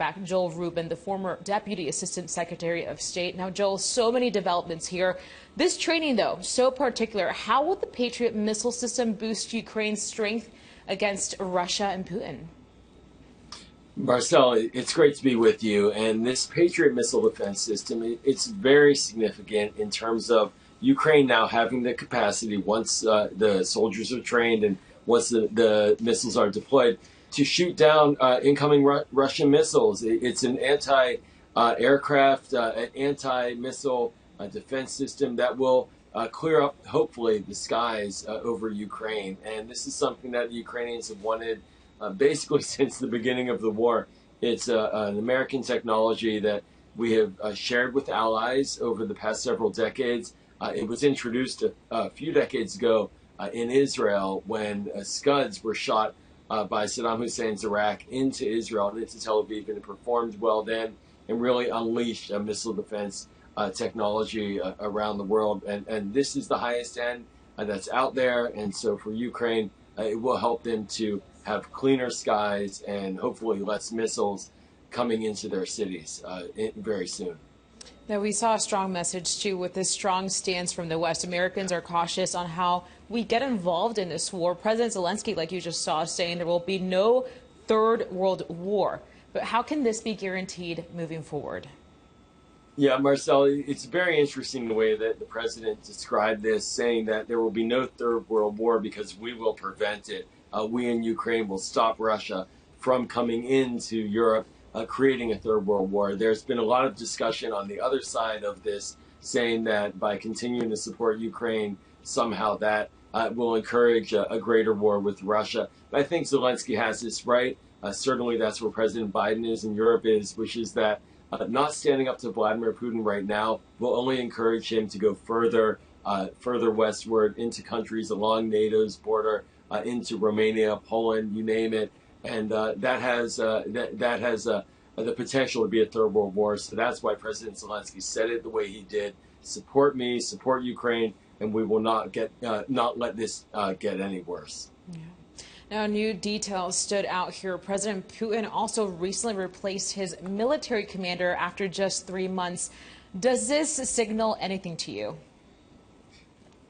back Joel Rubin, the former Deputy Assistant Secretary of State. Now, Joel, so many developments here. This training, though, so particular. How will the Patriot missile system boost Ukraine's strength against Russia and Putin? Marcel, it's great to be with you. And this Patriot missile defense system, it's very significant in terms of Ukraine now having the capacity, once the soldiers are trained and once the missiles are deployed, to shoot down incoming Russian missiles. It's an anti-aircraft, an anti-missile defense system that will clear up, hopefully, the skies over Ukraine. And this is something that the Ukrainians have wanted basically since the beginning of the war. It's an American technology that we have shared with allies over the past several decades. It was introduced a few decades ago in Israel when Scuds were shot by Saddam Hussein's Iraq into Israel and into Tel Aviv, and it performed well then and really unleashed a missile defense technology around the world. And this is the highest end that's out there. And so for Ukraine, it will help them to have cleaner skies and hopefully less missiles coming into their cities very soon. Now, we saw a strong message, too, with this strong stance from the West. Americans are cautious on how we get involved in this war. President Zelensky, like you just saw, saying there will be no third world war. But how can this be guaranteed moving forward? Yeah, Marcel, it's very interesting the way that the president described this, saying that there will be no third world war because we will prevent it. We in Ukraine will stop Russia from coming into Europe, creating a third world war. There's been a lot of discussion on the other side of this, saying that by continuing to support Ukraine, somehow that will encourage a greater war with Russia. But I think Zelensky has this right. Certainly that's where President Biden is and Europe is, which is that not standing up to Vladimir Putin right now will only encourage him to go further westward into countries along NATO's border, into Romania, Poland, you name it. And that has the potential to be a third world war. So that's why President Zelensky said it the way he did. Support me, support Ukraine, and we will not let this get any worse. Yeah. Now, new details stood out here. President Putin also recently replaced his military commander after just 3 months. Does this signal anything to you?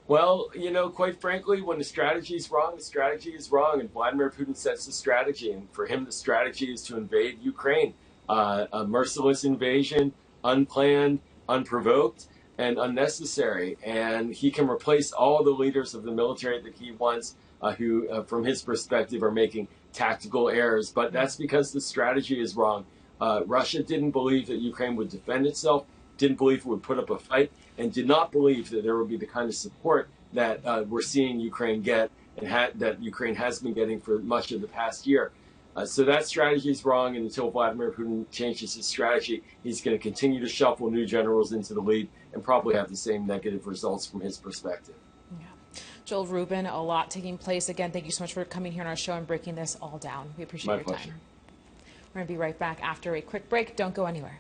Well, quite frankly, when the strategy is wrong, the strategy is wrong. And Vladimir Putin sets the strategy. And for him, the strategy is to invade Ukraine. A merciless invasion, unplanned, unprovoked, and unnecessary. And he can replace all the leaders of the military that he wants, who, from his perspective, are making tactical errors. But that's because the strategy is wrong. Russia didn't believe that Ukraine would defend itself, didn't believe it would put up a fight, and did not believe that there would be the kind of support that we're seeing Ukraine get and that Ukraine has been getting for much of the past year. So that strategy is wrong, and until Vladimir Putin changes his strategy, he's going to continue to shuffle new generals into the lead and probably have the same negative results from his perspective. Yeah. Joel Rubin, a lot taking place. Again, thank you so much for coming here on our show and breaking this all down. We appreciate your time. My pleasure. We're going to be right back after a quick break. Don't go anywhere.